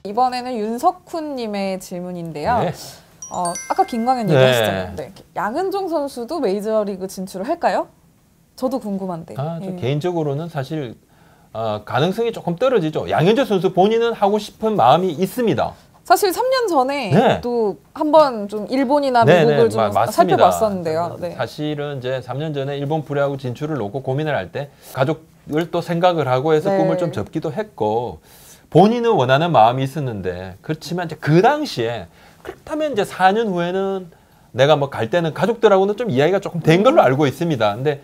이번에는 윤석훈님의 질문인데요. 네. 아까 김광현 얘기하셨잖아요. 네. 양현종 선수도 메이저리그 진출을 할까요? 저도 궁금한데. 저 개인적으로는 사실 가능성이 조금 떨어지죠. 양현종 선수 본인은 하고 싶은 마음이 있습니다. 사실 3년 전에 또 한번 좀 일본이나 미국을 좀 살펴봤었는데요. 네. 사실은 이제 3년 전에 일본 프로야구 진출을 놓고 고민을 할 때 가족을 또 생각을 하고 해서 꿈을 좀 접기도 했고 본인은 원하는 마음이 있었는데 그렇지만 이제 그 당시에 그렇다면 이제 4년 후에는 내가 뭐 갈 때는 가족들하고는 좀 이야기가 조금 된 걸로 알고 있습니다. 근데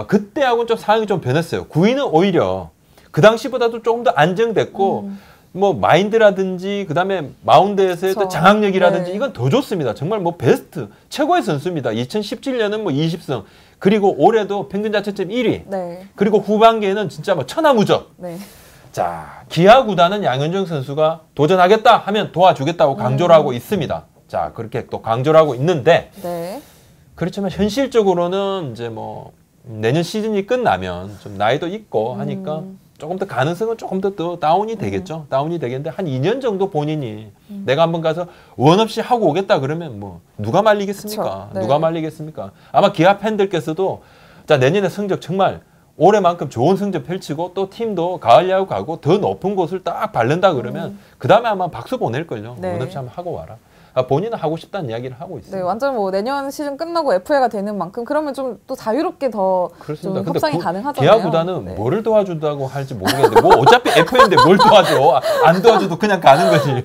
그때하고는 좀 상황이 좀 변했어요. 구위는 오히려 그 당시보다도 조금 더 안정됐고 뭐 마인드라든지 그다음에 마운드에서의 또 장악력이라든지 이건 더 좋습니다. 정말 뭐 베스트 최고의 선수입니다. 2017년은 뭐 20승 그리고 올해도 평균 자책점 1위 그리고 후반기에는 진짜 뭐 천하무적. 자, 기아 구단은 양현종 선수가 도전하겠다 하면 도와주겠다고 강조를 하고 있습니다. 자, 그렇게 또 강조를 하고 있는데 그렇지만 현실적으로는 이제 뭐 내년 시즌이 끝나면 좀 나이도 있고 하니까 조금 더 가능성은 조금 더 다운이 되겠죠. 다운이 되겠는데 한 2년 정도 본인이 내가 한번 가서 원 없이 하고 오겠다 그러면 뭐 누가 말리겠습니까? 누가 말리겠습니까? 아마 기아 팬들께서도 자 내년에 성적 정말 올해만큼 좋은 성적 펼치고 또 팀도 가을 야구 가고 더 높은 곳을 딱 바른다 그러면 그 다음에 아마 박수 보낼걸요. 원 없이 한번 하고 와라. 본인은 하고 싶다는 이야기를 하고 있어요. 네, 완전 뭐 내년 시즌 끝나고 FA가 되는 만큼 그러면 좀 또 자유롭게 더 좀 협상이 가능하잖아요. 기아 구단은 뭐를 도와준다고 할지 모르겠는데 뭐 어차피 FA인데 뭘 도와줘. 안 도와줘도 그냥 가는 거지.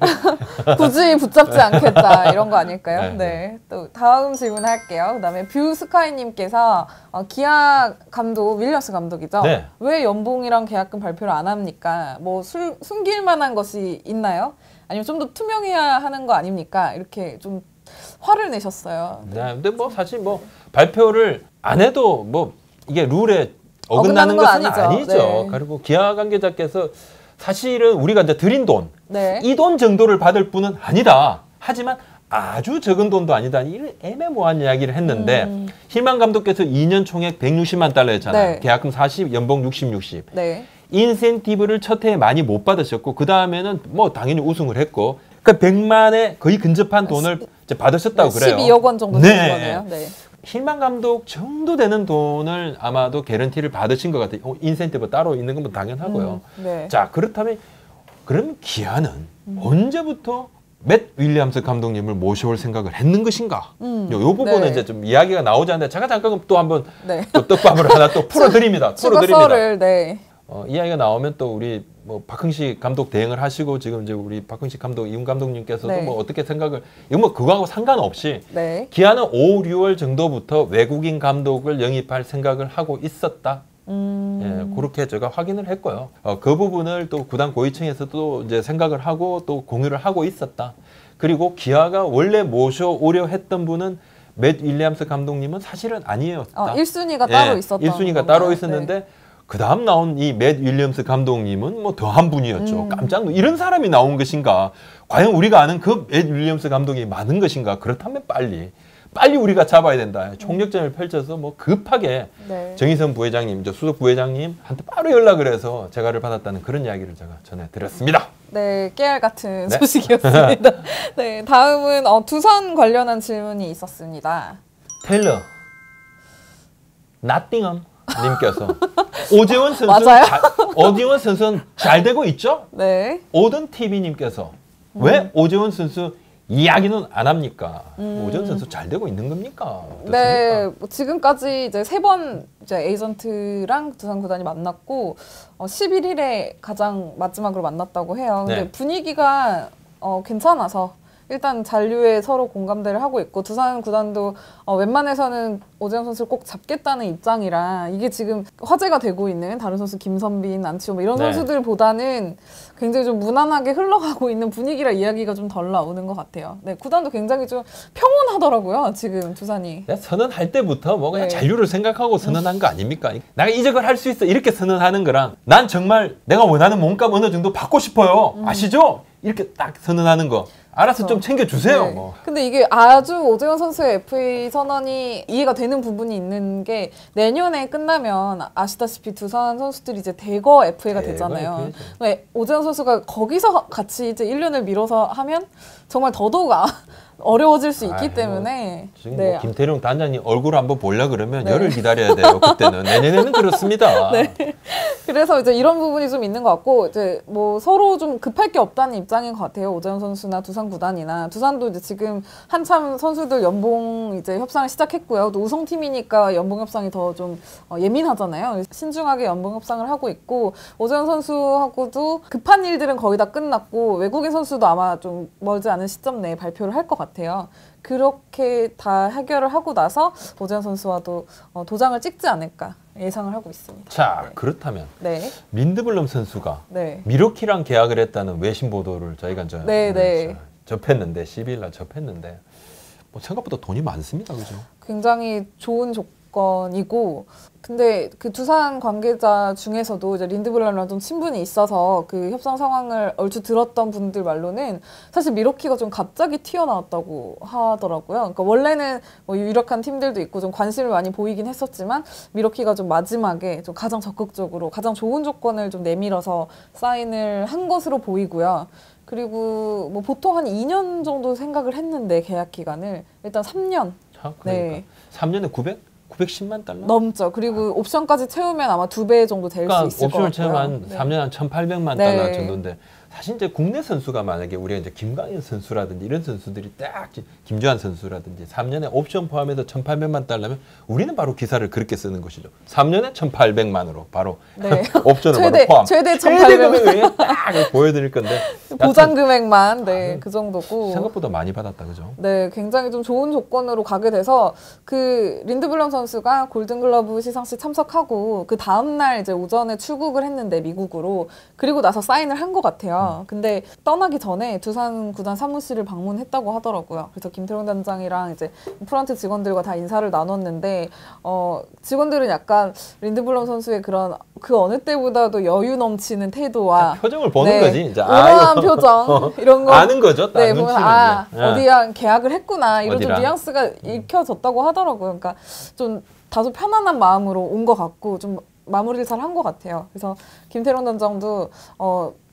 굳이 붙잡지 않겠다 이런 거 아닐까요? 네. 또 다음 질문 할게요. 그다음에 뷰스카이님께서 기아 감독 윌리엄스 감독이죠. 왜 연봉이랑 계약금 발표를 안 합니까? 뭐 숨길 만한 것이 있나요? 아니면 좀 더 투명해야 하는 거 아닙니까? 이렇게 좀 화를 내셨어요. 네, 근데 뭐 사실 뭐 발표를 안 해도 뭐 이게 룰에 어긋나는 것은 아니죠. 그리고 기아 관계자께서 사실은 우리가 이제 드린 돈, 이 돈 정도를 받을 뿐은 아니다. 하지만 아주 적은 돈도 아니다. 이런 애매모호한 이야기를 했는데 힐만 감독께서 2년 총액 160만 달러였잖아요. 계약금 40, 연봉 60. 인센티브를 첫 해에 많이 못 받으셨고 그 다음에는 뭐 당연히 우승을 했고 그러니까 100만에 거의 근접한 돈을 이제 받으셨다고 그래요. 12억 원 정도 되는 거네요. 힐만 감독 정도 되는 돈을 아마도 개런티를 받으신 것 같아요. 인센티브 따로 있는 건 뭐 당연하고요. 자 그렇다면 그럼 기아는 언제부터 맷 윌리엄스 감독님을 모셔올 생각을 했는 것인가? 요 부분은 이제 좀 이야기가 나오지 않는데 제가 잠깐 또 한번 또 떡밥을 하나 또 풀어드립니다. 이야기가 나오면 또 우리 뭐 박흥식 감독 대행을 하시고 지금 이제 우리 박흥식 감독 이훈 감독님께서도 뭐 어떻게 생각을 이거 뭐 그거하고 상관없이 기아는 5, 6월 정도부터 외국인 감독을 영입할 생각을 하고 있었다. 그렇게 제가 확인을 했고요. 그 부분을 또 구단 고위층에서도 이제 생각을 하고 또 공유를 하고 있었다. 그리고 기아가 원래 모셔오려 했던 분은 맷 윌리엄스 감독님은 사실은 아니었다. 1순위가 따로 있었던 1순위가 따로 있었는데 그 다음 나온 이 맷 윌리엄스 감독님은 뭐 더한 분이었죠. 깜짝 놀라 이런 사람이 나온 것인가? 과연 우리가 아는 그 맷 윌리엄스 감독이 많은 것인가? 그렇다면 빨리 우리가 잡아야 된다. 총력전을 펼쳐서 뭐 급하게 정의선 부회장님, 수석 부회장님한테 바로 연락을 해서 재가를 받았다는 그런 이야기를 제가 전해드렸습니다. 네, 깨알 같은 소식이었습니다. 네, 다음은 두산 관련한 질문이 있었습니다. 테일러, 나띵엄 님께서 오재원 선수는 잘 되고 있죠? 오든 TV님께서 왜 오재원 선수 이야기는 안 합니까? 오재원 선수 잘 되고 있는 겁니까? 어떻습니까? 네, 지금까지 이제 3번 이제 에이전트랑 두산 구단이 만났고 11일에 가장 마지막으로 만났다고 해요. 근데 분위기가 괜찮아서 일단 잔류에 서로 공감대를 하고 있고 두산 구단도 웬만해서는 오재원 선수를 꼭 잡겠다는 입장이라 이게 지금 화제가 되고 있는 다른 선수 김선빈, 안치호 이런 선수들보다는 굉장히 좀 무난하게 흘러가고 있는 분위기라 이야기가 좀 덜 나오는 것 같아요. 네, 구단도 굉장히 좀 평온하더라고요. 지금 두산이. 선언할 때부터 뭐 그냥 잔류를 생각하고 선언한 거 아닙니까? 내가 이적을 할 수 있어 이렇게 선언하는 거랑 난 정말 내가 원하는 몸값 어느 정도 받고 싶어요. 아시죠? 이렇게 딱 선언하는 거 알아서 좀 챙겨주세요. 네. 뭐. 근데 이게 아주 오재원 선수의 FA 선언이 이해가 되는 부분이 있는 게 내년에 끝나면 아시다시피 두산 선수들이 이제 대거 FA가 되잖아요. 오재원 선수가 거기서 같이 이제 1년을 미뤄서 하면 정말 더더욱 어려워질 수 있기 때문에 지금 뭐 김태룡 단장님 얼굴 한번 보려 그러면 열흘 기다려야 돼요. 그때는 내년에는 그렇습니다. 네. 그래서 이제 이런 부분이 좀 있는 것 같고 이제 뭐 서로 좀 급할 게 없다는 입장인 것 같아요. 오재원 선수나 두산 구단이나 두산도 이제 지금 한참 선수들 연봉 이제 협상을 시작했고요. 또 우승팀이니까 연봉 협상이 더 좀 예민하잖아요. 신중하게 연봉 협상을 하고 있고 오재원 선수하고도 급한 일들은 거의 다 끝났고 외국인 선수도 아마 좀 멀지 않은 시점 내에 발표를 할 것 같아요. 그렇게 다 해결을 하고 나서 오재원 선수와도 도장을 찍지 않을까 예상을 하고 있습니다. 자, 네. 그렇다면 네. 린드블럼 선수가 네. 미러키랑 계약을 했다는 외신 보도를 저희가 이제 접했는데 12일 날 접했는데 뭐 생각보다 돈이 많습니다. 그죠? 굉장히 좋은 조건이고 근데 그 두산 관계자 중에서도 이제 린드블럼이랑 좀 친분이 있어서 그 협상 상황을 얼추 들었던 분들 말로는 사실 미러키가 좀 갑자기 튀어나왔다고 하더라고요. 그러니까 원래는 뭐 유력한 팀들도 있고 좀 관심을 많이 보이긴 했었지만 미러키가 좀 마지막에 좀 가장 적극적으로 가장 좋은 조건을 좀 내밀어서 사인을 한 것으로 보이고요. 그리고 뭐 보통 한 2년 정도 생각을 했는데 계약 기간을 일단 3년. 그러니까. 네. 3년에 910만 달러? 넘죠. 그리고 옵션까지 채우면 아마 2배 정도 될 수 있을 것 같고요. 옵션을 채우면 3년에 한 1,800만 달러 정도인데 사실 이제 국내 선수가 만약에 우리가 이제 김광현 선수라든지 이런 선수들이 딱 김주환 선수라든지 3년에 옵션 포함해서 1,800만 달러면 우리는 바로 기사를 그렇게 쓰는 것이죠. 3년에 1,800만으로 바로 옵션을 바로 포함. 최대 1,800만 딱 보여드릴 건데 보장 금액만 그 정도고 생각보다 많이 받았다 그죠? 네, 굉장히 좀 좋은 조건으로 가게 돼서 그 린드블럼 선수가 골든글러브 시상식 참석하고 그 다음 날 이제 오전에 출국을 했는데 미국으로 그리고 나서 사인을 한 것 같아요. 근데 떠나기 전에 두산 구단 사무실을 방문했다고 하더라고요. 그래서 김태룡 단장이랑 이제 프런트 직원들과 다 인사를 나눴는데 직원들은 약간 린드블럼 선수의 그런 그 어느 때보다도 여유 넘치는 태도와 표정을 보는 거지 이제 온화한 표정 이런 거 아는 거죠. 네, 보면 어디랑 계약을 했구나 이런 좀 뉘앙스가 읽혀졌다고 하더라고요. 그러니까 좀 다소 편안한 마음으로 온 것 같고 좀 마무리를 잘 한 것 같아요. 그래서 김태룡 단장도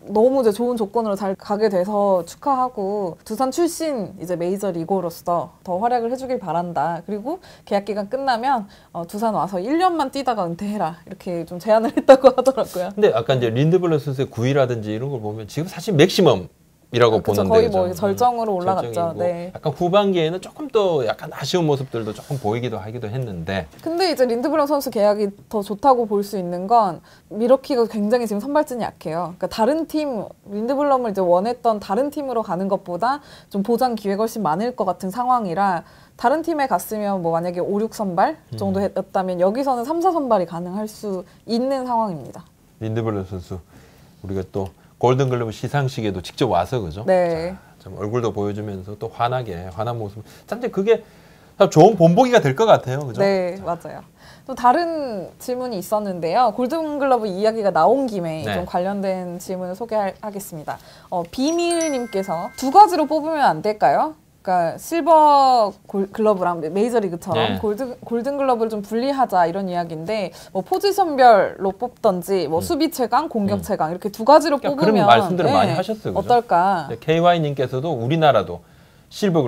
너무 이제 좋은 조건으로 잘 가게 돼서 축하하고 두산 출신 이제 메이저 리거로서 더 활약을 해주길 바란다. 그리고 계약 기간 끝나면 두산 와서 1년만 뛰다가 은퇴해라 이렇게 좀 제안을 했다고 하더라고요. 근데 아까 이제 린드블럼 선수의 구위라든지 이런 걸 보면 지금 사실 맥시멈 이라고 보는데 거의 뭐 절정으로 올라갔죠. 네. 약간 후반기에는 조금 더 약간 아쉬운 모습들도 조금 보이기도 하기도 했는데. 근데 이제 린드블럼 선수 계약이 더 좋다고 볼 수 있는 건 미러키가 굉장히 지금 선발진이 약해요. 그러니까 다른 팀 린드블럼을 이제 원했던 다른 팀으로 가는 것보다 좀 보장 기회가 훨씬 많을 것 같은 상황이라 다른 팀에 갔으면 뭐 만약에 5, 6선발 정도였다면 여기서는 3, 4선발이 가능할 수 있는 상황입니다. 린드블럼 선수 우리가 또 골든글러브 시상식에도 직접 와서 그죠? 네. 자, 좀 얼굴도 보여주면서 또 환한 모습. 참 그게 좋은 본보기가 될 것 같아요, 그죠? 네, 맞아요. 또 다른 질문이 있었는데요. 골든글러브 이야기가 나온 김에 좀 관련된 질문을 소개하겠습니다. 비밀님께서 2가지로 뽑으면 안 될까요? 그러니까 실버 글러브랑 메이저리그처럼 골든글러브를 좀 분리하자 이런 이야기인데 뭐 포지션별로 뽑던지 뭐 수비 최강, 공격 최강 이렇게 2가지로 뽑으면 그런 말씀들을 많이 하셨어요. 그죠? 어떨까? KY님께서도 우리나라도 실버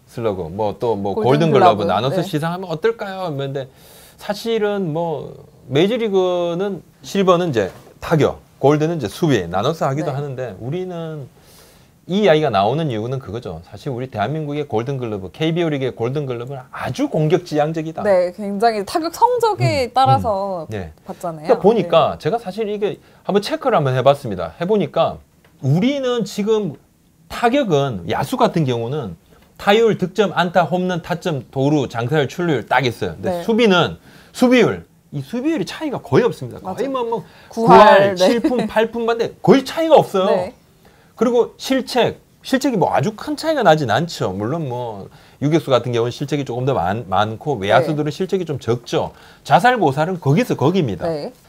슬러그 뭐 또 뭐 골든글러브 나눠서 시상하면 어떨까요? 했는데 사실은 뭐 메이저리그는 실버는 이제 타격, 골드는 이제 수비 나눠서 하기도 하는데 우리는 이 이야기가 나오는 이유는 그거죠. 사실 우리 대한민국의 골든글러브, KBO 리그의 골든글러브는 아주 공격지향적이다. 네, 굉장히 타격 성적에 따라서 봤잖아요. 그러니까 보니까 제가 사실 이게 한번 체크를 한번 해봤습니다. 해보니까 우리는 지금 타격은 야수 같은 경우는 타율, 득점, 안타, 홈런, 타점, 도루, 장타율, 출루율 딱 있어요. 근데 수비는 수비율. 이 수비율이 차이가 거의 없습니다. 거의 뭐 9할, 7푼, 8푼 반대 거의 차이가 없어요. 그리고 실책, 실책이 뭐 아주 큰 차이가 나진 않죠. 물론 뭐 유격수 같은 경우는 실책이 조금 더 많고 외야수들은 실책이 좀 적죠. 자살 모살은 거기서 거기입니다.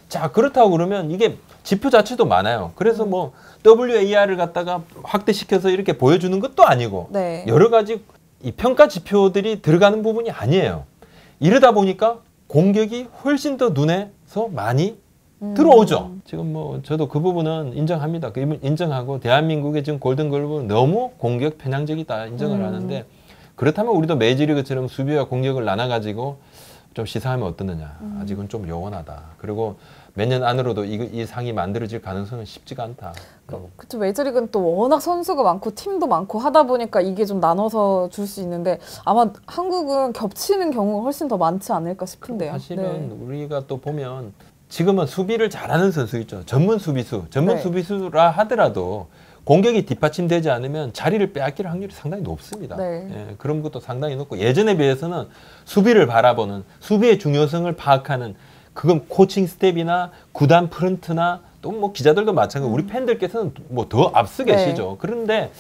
자, 그렇다고 그러면 이게 지표 자체도 많아요. 그래서 뭐 WAR을 갖다가 확대시켜서 이렇게 보여주는 것도 아니고 여러 가지 이 평가 지표들이 들어가는 부분이 아니에요. 이러다 보니까 공격이 훨씬 더 눈에서 많이 들어오죠. 지금 뭐 저도 그 부분은 인정합니다. 인정하고 대한민국의 지금 골든글러브는 너무 공격 편향적이다 인정을 하는데 그렇다면 우리도 메이저리그처럼 수비와 공격을 나눠가지고 좀 시사하면 어떻느냐. 아직은 좀 요원하다. 그리고 몇 년 안으로도 이 상이 만들어질 가능성은 쉽지가 않다. 그쵸. 메이저리그는 또 워낙 선수가 많고 팀도 많고 하다 보니까 이게 좀 나눠서 줄 수 있는데 아마 한국은 겹치는 경우가 훨씬 더 많지 않을까 싶은데요. 사실은 우리가 또 보면 지금은 수비를 잘하는 선수 있죠. 전문 수비수라 하더라도 공격이 뒷받침되지 않으면 자리를 빼앗길 확률이 상당히 높습니다. 예, 그런 것도 상당히 높고 예전에 비해서는 수비를 바라보는 수비의 중요성을 파악하는 그건 코칭 스텝이나 구단 프런트나 또 뭐 기자들도 마찬가지고 우리 팬들께서는 뭐 더 앞서 계시죠. 그런데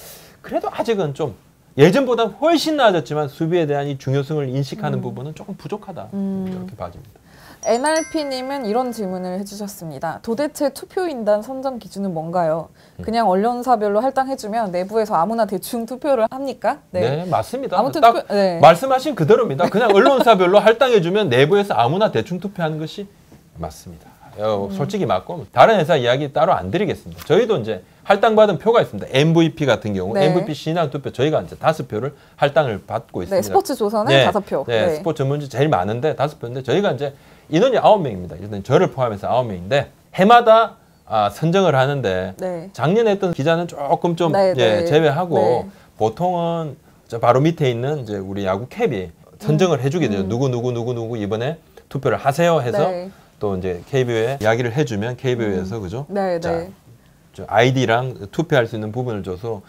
그래도 아직은 좀 예전보다 훨씬 나아졌지만 수비에 대한 이 중요성을 인식하는 부분은 조금 부족하다. 이렇게 봐집니다. NRP님은 이런 질문을 해주셨습니다. 도대체 투표인단 선정 기준은 뭔가요? 그냥 언론사별로 할당해주면 내부에서 아무나 대충 투표를 합니까? 네, 맞습니다. 아무튼 딱 말씀하신 그대로입니다. 그냥 언론사별로 할당해주면 내부에서 아무나 대충 투표하는 것이 맞습니다. 솔직히 맞고 다른 회사 이야기 따로 안 드리겠습니다. 저희도 이제 할당받은 표가 있습니다. MVP 같은 경우 MVP 신앙 투표 저희가 이제 5표를 할당을 받고 있습니다. 스포츠 조선은 5표. 스포츠 전문지 제일 많은데 5표인데 저희가 이제 인원이 9명입니다. 일단 저를 포함해서 9명인데 해마다 선정을 하는데 작년에 했던 기자는 조금 좀 제외하고 보통은 저 바로 밑에 있는 이제 우리 야구 캡이 선정을 해주게 돼요. 누구 이번에 투표를 하세요 해서 또 이제 KBO에 이야기를 해주면 KBO에서 그죠? 자, 저 아이디랑 투표할 수 있는 부분을 줘서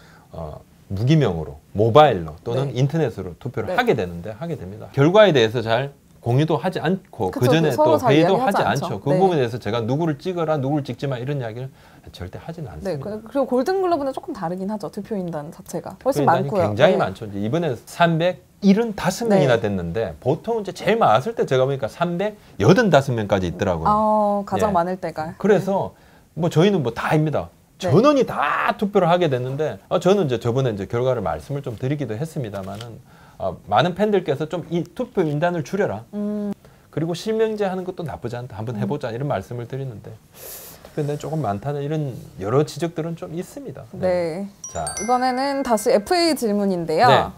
무기명으로 모바일로 또는 인터넷으로 투표를 하게 됩니다. 결과에 대해서 잘 공유도 하지 않고 그 전에 또 회의도 하지 않죠. 그 부분에 대해서 제가 누구를 찍어라 누구를 찍지 마 이런 이야기를 절대 하지는 않습니다. 그리고 골든글러브는 조금 다르긴 하죠. 투표인단 자체가 훨씬 많고요. 굉장히 많죠. 이번에 375명이나 됐는데 보통 이제 제일 많았을 때 제가 보니까 385명까지 있더라고요. 가장 많을 때가. 그래서 뭐 저희는 뭐 다입니다. 전원이 다 투표를 하게 됐는데 저는 이제 저번에 이제 결과를 말씀을 좀 드리기도 했습니다만은 많은 팬들께서 좀 이 투표 인단을 줄여라. 그리고 실명제 하는 것도 나쁘지 않다. 한번 해보자 이런 말씀을 드리는데 투표인단이 조금 많다는 이런 여러 지적들은 좀 있습니다. 자, 이번에는 다시 FA 질문인데요.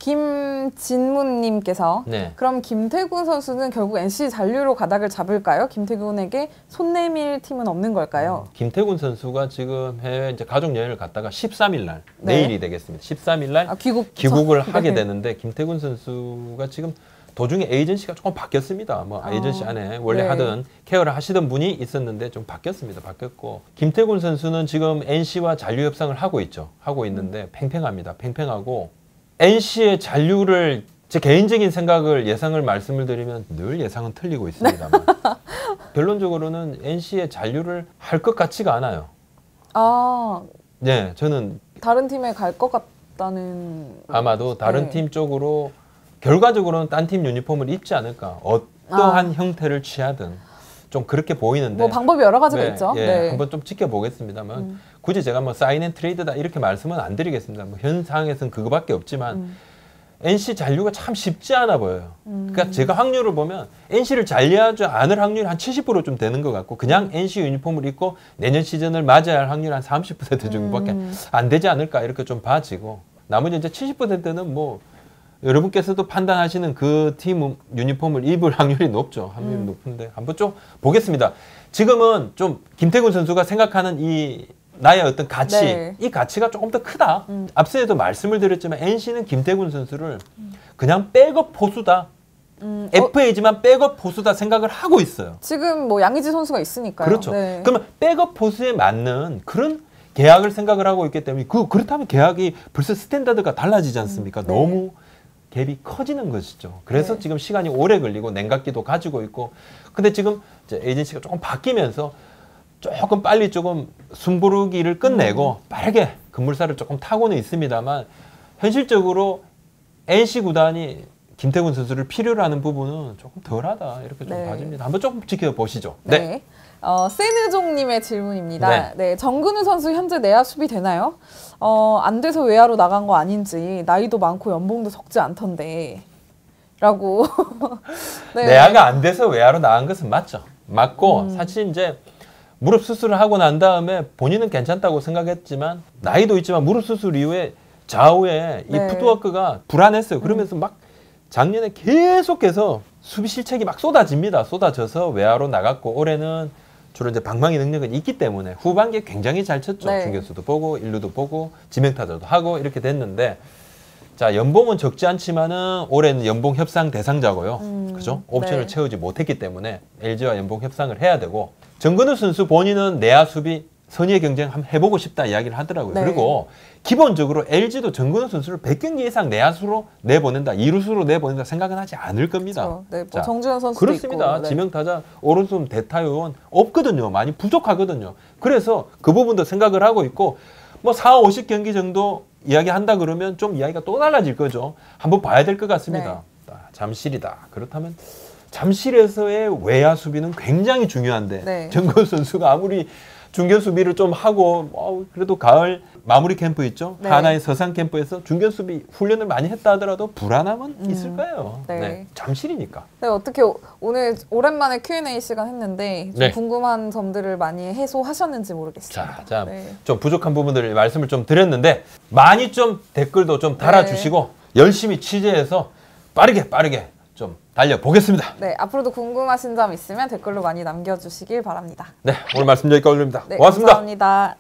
김진문님께서 그럼 김태균 선수는 결국 NC 잔류로 가닥을 잡을까요? 김태균에게 손 내밀 팀은 없는 걸까요? 김태균 선수가 지금 해외 이제 가족 여행을 갔다가 13일 날 내일이 되겠습니다. 13일 날 귀국을 하게 되는데 김태균 선수가 지금 도중에 에이전시가 조금 바뀌었습니다. 뭐 에이전시 안에 원래 하던 케어를 하시던 분이 있었는데 좀 바뀌었습니다. 바뀌었고 김태균 선수는 지금 NC와 잔류 협상을 하고 있죠. 하고 있는데 팽팽합니다. 팽팽하고 NC의 잔류를 제 개인적인 생각을 예상을 말씀을 드리면 늘 예상은 틀리고 있습니다만 결론적으로는 NC의 잔류를 할 것 같지가 않아요. 네, 저는 다른 팀에 갈 것 같다는 아마도 다른 팀 쪽으로 결과적으로는 딴 팀 유니폼을 입지 않을까. 어떠한 형태를 취하든 좀 그렇게 보이는데 뭐 방법이 여러 가지가 있죠. 한번 좀 지켜보겠습니다만 굳이 제가 뭐 사인 앤 트레이드다 이렇게 말씀은 안 드리겠습니다. 뭐 현 상황에서는 그거밖에 없지만 NC 잔류가 참 쉽지 않아 보여요. 그러니까 제가 확률을 보면 NC를 잔류하지 않을 확률이 한 70%좀 되는 것 같고 그냥 NC 유니폼을 입고 내년 시즌을 맞이할 할 확률 한 30% 정도밖에 안 되지 않을까 이렇게 좀 봐지고 나머지 이제 70%는 뭐 여러분께서도 판단하시는 그 팀 유니폼을 입을 확률이 높죠. 확률이 높은데 한번 좀 보겠습니다. 지금은 좀 김태균 선수가 생각하는 이 나의 어떤 가치, 이 가치가 조금 더 크다. 앞서에도 말씀을 드렸지만 NC는 김태균 선수를 그냥 백업 포수다. FA지만 백업 포수다 생각을 하고 있어요. 지금 뭐 양의지 선수가 있으니까요. 그렇죠. 그러면 백업 포수에 맞는 그런 계약을 생각을 하고 있기 때문에 그렇다면 계약이 벌써 스탠다드가 달라지지 않습니까? 너무 갭이 커지는 것이죠. 그래서 지금 시간이 오래 걸리고 냉각기도 가지고 있고 근데 지금 이제 에이전시가 조금 바뀌면서 조금 빨리 조금 숨부르기를 끝내고 빠르게 급물살을 조금 타고는 있습니다만 현실적으로 NC 구단이 김태군 선수를 필요로 하는 부분은 조금 덜하다 이렇게 좀 네. 봐집니다. 한번 조금 지켜보시죠. 네. 네. 세느종님의 질문입니다. 네. 네. 정근우 선수 현재 내야 수비 되나요? 안 돼서 외야로 나간 거 아닌지 나이도 많고 연봉도 적지 않던데 라고. 네. 내야가 안 돼서 외야로 나간 것은 맞죠. 맞고 사실 이제 무릎 수술을 하고 난 다음에 본인은 괜찮다고 생각했지만 나이도 있지만 무릎 수술 이후에 좌우에 이 네. 풋워크가 불안했어요. 그러면서 막 작년에 계속해서 수비 실책이 막 쏟아집니다. 쏟아져서 외야로 나갔고 올해는 주로 이제 방망이 능력은 있기 때문에 후반기에 굉장히 잘 쳤죠. 네. 중견수도 보고 일루도 보고 지명타자도 하고 이렇게 됐는데 자 연봉은 적지 않지만은 올해는 연봉 협상 대상자고요. 그죠? 옵션을 네. 채우지 못했기 때문에 LG와 연봉 협상을 해야 되고 정근우 선수 본인은 내야 수비 선의의 경쟁 한번 해보고 싶다 이야기를 하더라고요. 네. 그리고 기본적으로 LG도 정근우 선수를 100경기 이상 내야수로 내보낸다, 이루수로 내보낸다 생각은 하지 않을 겁니다. 그렇죠. 네, 뭐 자, 정주현 선수도 그렇습니다. 있고. 네. 지명타자 오른손 대타요원 없거든요. 많이 부족하거든요. 그래서 그 부분도 생각을 하고 있고 뭐 4, 50경기 정도 이야기한다 그러면 좀 이야기가 또 달라질 거죠. 한번 봐야 될 것 같습니다. 잠실이다. 그렇다면 잠실에서의 외야 수비는 굉장히 중요한데 네. 정근우 선수가 아무리 중견 수비를 좀 하고 그래도 가을 마무리 캠프 있죠. 네. 하나의 서산 캠프에서 중견 수비 훈련을 많이 했다 하더라도 불안함은 있을 거예요. 네. 잠실이니까. 네, 어떻게 오늘 오랜만에 Q&A 시간 했는데 좀 네. 궁금한 점들을 많이 해소하셨는지 모르겠습니다. 자, 네. 좀 부족한 부분들을 말씀을 좀 드렸는데 많이 좀 댓글도 좀 달아주시고 열심히 취재해서 빠르게 좀 달려보겠습니다. 네, 앞으로도 궁금하신 점 있으면 댓글로 많이 남겨주시길 바랍니다. 네, 오늘 말씀 여기까지 올립니다. 네, 고맙습니다. 감사합니다.